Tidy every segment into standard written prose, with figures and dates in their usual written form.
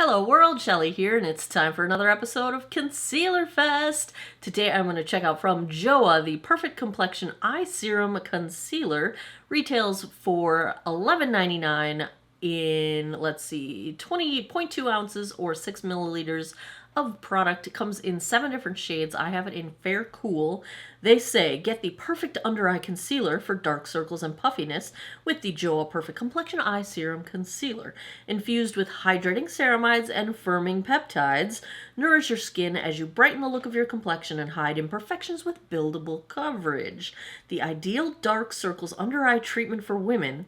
Hello world, Shelly here, and it's time for another episode of Concealer Fest. Today I'm going to check out from JOAH the Perfect Complexion Eye Serum Concealer. Retails for $11.99 in, let's see, 20.2 ounces or 6 milliliters of product. It comes in 7 different shades. I have it in Fair Cool. They say, get the perfect under eye concealer for dark circles and puffiness with the JOAH Perfect Complexion Eye Serum Concealer. Infused with hydrating ceramides and firming peptides, nourish your skin as you brighten the look of your complexion and hide imperfections with buildable coverage. The ideal dark circles under eye treatment for women.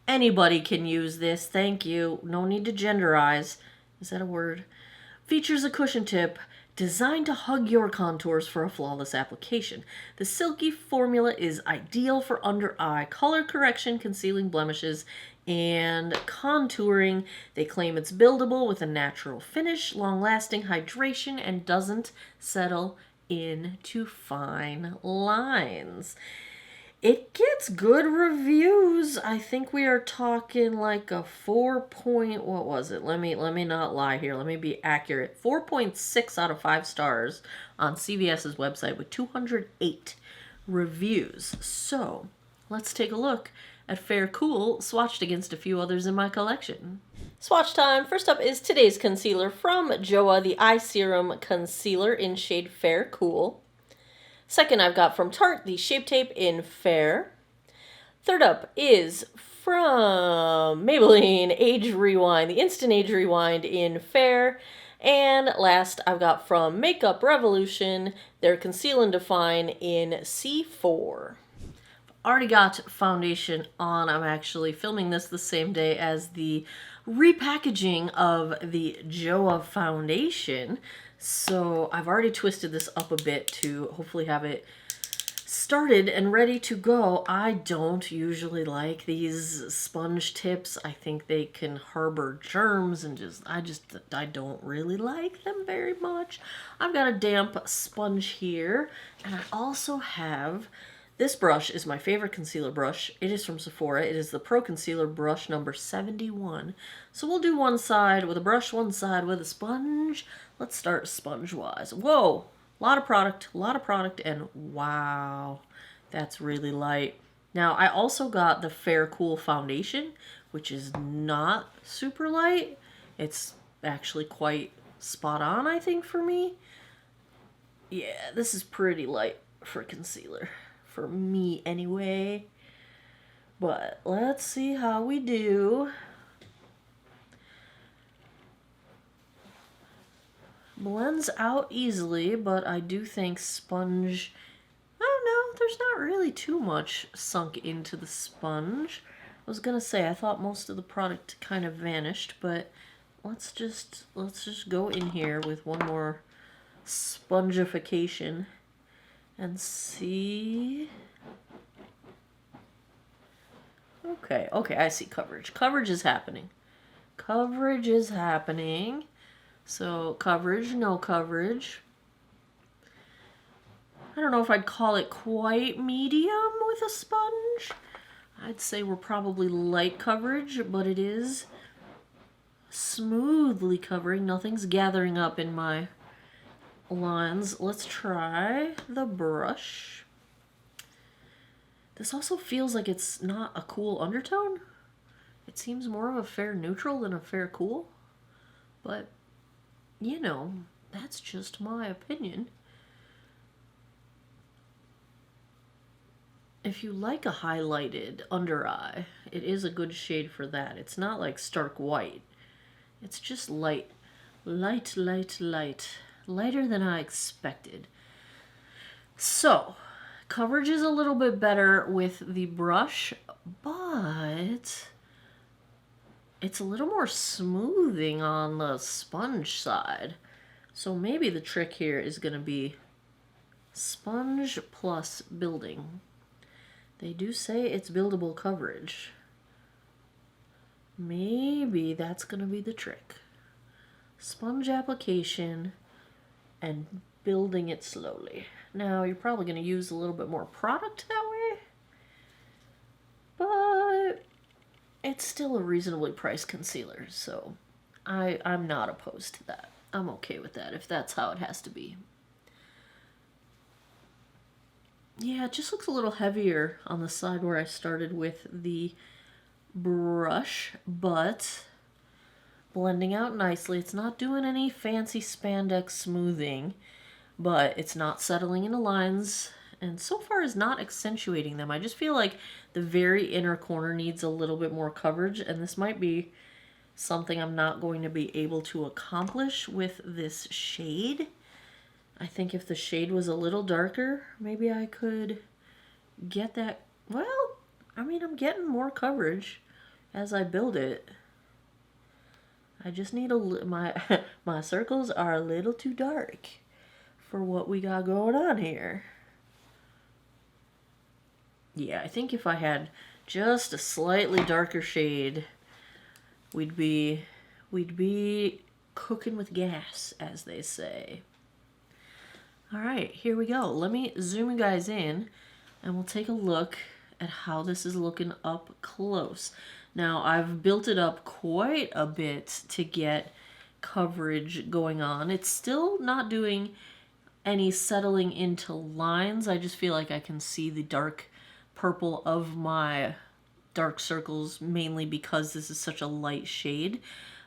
Anybody can use this, thank you. No need to genderize. Is that a word? Features a cushion tip designed to hug your contours for a flawless application. The silky formula is ideal for under eye color correction, concealing blemishes, and contouring. They claim it's buildable with a natural finish, long-lasting hydration, and doesn't settle into fine lines. It gets good reviews. I think we are talking like a 4 point, what was it? Let me not lie here. Let me be accurate. 4.6 out of 5 stars on CVS's website with 208 reviews. So, let's take a look at Fair Cool swatched against a few others in my collection. Swatch time. First up is today's concealer from JOAH, the Eye Serum Concealer in shade Fair Cool. Second, I've got from Tarte, the Shape Tape in Fair. Third up is from Maybelline Age Rewind, the Instant Age Rewind in Fair. And last, I've got from Makeup Revolution, their Conceal and Define in C4. Already got foundation on. I'm actually filming this the same day as the repackaging of the JOAH foundation. So I've already twisted this up a bit to hopefully have it started and ready to go. I don't usually like these sponge tips. I think they can harbor germs and I don't really like them very much. I've got a damp sponge here, and I also have this brush. Is my favorite concealer brush. It is from Sephora. It is the Pro Concealer brush number 71. So we'll do one side with a brush, one side with a sponge. Let's start sponge-wise. Whoa! A lot of product, and wow, that's really light. Now, I also got the Fair Cool foundation, which is not super light. It's actually quite spot on, I think, for me. Yeah, this is pretty light for concealer. For me, anyway. But let's see how we do. Blends out easily, but I do think sponge, I don't know, there's not really too much sunk into the sponge. I was gonna say, I thought most of the product kind of vanished, but let's just go in here with one more spongification and see. Okay, I see coverage. Coverage is happening. So, coverage, no coverage. I don't know if I'd call it quite medium with a sponge. I'd say we're probably light coverage, but it is smoothly covering. Nothing's gathering up in my lines. Let's try the brush. This also feels like it's not a cool undertone. It seems more of a fair neutral than a fair cool. But you know, that's just my opinion. If you like a highlighted under eye, it is a good shade for that. It's not like stark white. It's just light. Lighter than I expected. So, coverage is a little bit better with the brush, but it's a little more smoothing on the sponge side. So maybe the trick here is going to be sponge plus building. They do say it's buildable coverage. Maybe that's going to be the trick. Sponge application and building it slowly. Now, you're probably going to use a little bit more product that way, but it's still a reasonably priced concealer, so I'm not opposed to that. I'm okay with that if that's how it has to be. Yeah, it just looks a little heavier on the side where I started with the brush, but blending out nicely. It's not doing any fancy spandex smoothing, but it's not settling into lines, and so far is not accentuating them. I just feel like the very inner corner needs a little bit more coverage, and this might be something I'm not going to be able to accomplish with this shade. I think if the shade was a little darker, maybe I could get that. Well, I mean, I'm getting more coverage as I build it. I just need my circles are a little too dark for what we got going on here. Yeah, I think if I had just a slightly darker shade, we'd be cooking with gas, as they say. All right, here we go. Let me zoom you guys in, and we'll take a look at how this is looking up close. Now, I've built it up quite a bit to get coverage going on. It's still not doing any settling into lines. I just feel like I can see the dark purple of my dark circles, mainly because this is such a light shade.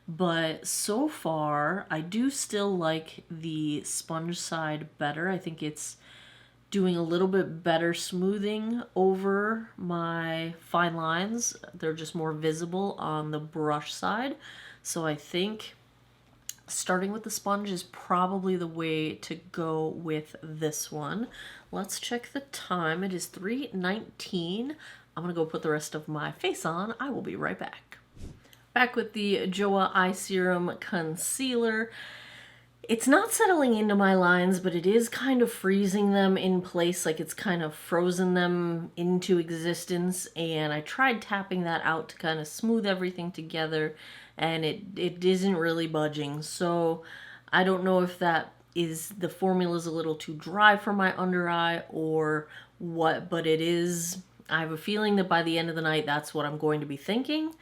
But so far, I do still like the sponge side better. I think it's doing a little bit better smoothing over my fine lines. They're just more visible on the brush side. So I think starting with the sponge is probably the way to go with this one. Let's check the time. It is 3:19. I'm going to go put the rest of my face on. I will be right back. Back with the JOAH Eye Serum Concealer. It's not settling into my lines, but it is kind of freezing them in place, like it's kind of frozen them into existence. And I tried tapping that out to kind of smooth everything together, and it isn't really budging. So I don't know if that is the formula's a little too dry for my under eye or what, but it is. I have a feeling that by the end of the night, that's what I'm going to be thinking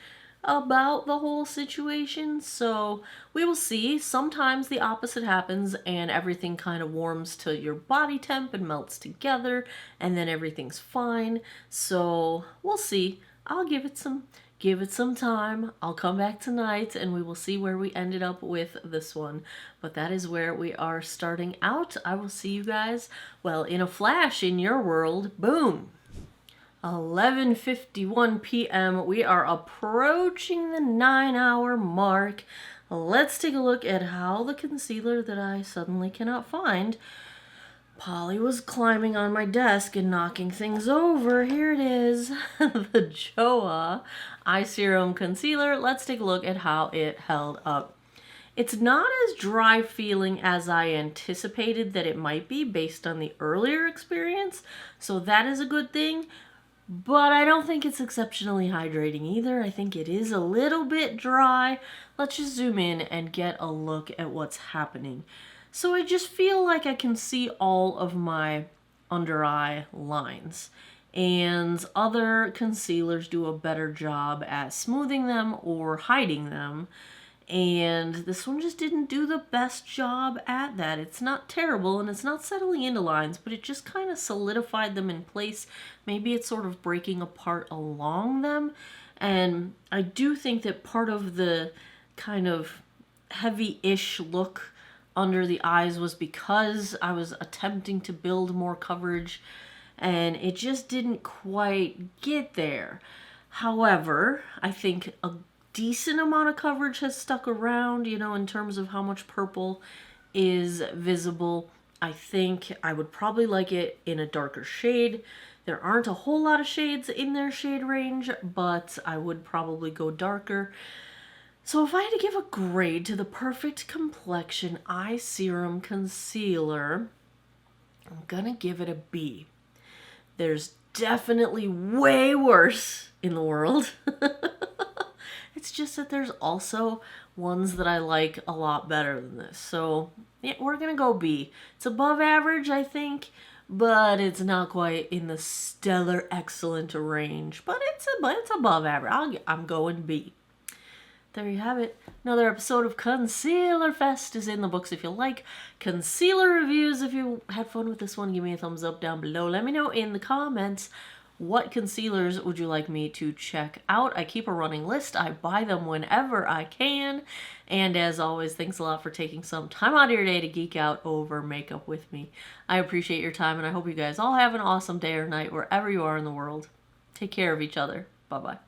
about the whole situation. So we will see. Sometimes the opposite happens and everything kind of warms to your body temp and melts together, and then everything's fine. So we'll see. I'll give it some time. I'll come back tonight and we will see where we ended up with this one. But that is where we are starting out. I will see you guys, well, in a flash in your world. Boom. 11:51 p.m. We are approaching the 9-hour mark. Let's take a look at how the concealer that I suddenly cannot find. Polly was climbing on my desk and knocking things over. Here it is. The JOAH Eye Serum Concealer. Let's take a look at how it held up. It's not as dry feeling as I anticipated that it might be based on the earlier experience, so that is a good thing. But I don't think it's exceptionally hydrating either. I think it is a little bit dry. Let's just zoom in and get a look at what's happening. So I just feel like I can see all of my under eye lines. And other concealers do a better job at smoothing them or hiding them. And this one just didn't do the best job at that. It's not terrible and it's not settling into lines, but it just kind of solidified them in place. Maybe it's sort of breaking apart along them. And I do think that part of the kind of heavy-ish look under the eyes was because I was attempting to build more coverage and it just didn't quite get there. However, I think a decent amount of coverage has stuck around, you know, in terms of how much purple is visible. I think I would probably like it in a darker shade. There aren't a whole lot of shades in their shade range, but I would probably go darker. So if I had to give a grade to the Perfect Complexion Eye Serum Concealer, I'm gonna give it a B. There's definitely way worse in the world. It's just that there's also ones that I like a lot better than this. So yeah, we're going to go B. It's above average, I think, but it's not quite in the stellar excellent range. But it's above average. I'm going B. there you have it. Another episode of Concealer Fest is in the books if you like. Concealer reviews, if you had fun with this one, give me a thumbs up down below. Let me know in the comments, what concealers would you like me to check out? I keep a running list. I buy them whenever I can. And as always, thanks a lot for taking some time out of your day to geek out over makeup with me. I appreciate your time, and I hope you guys all have an awesome day or night wherever you are in the world. Take care of each other. Bye-bye.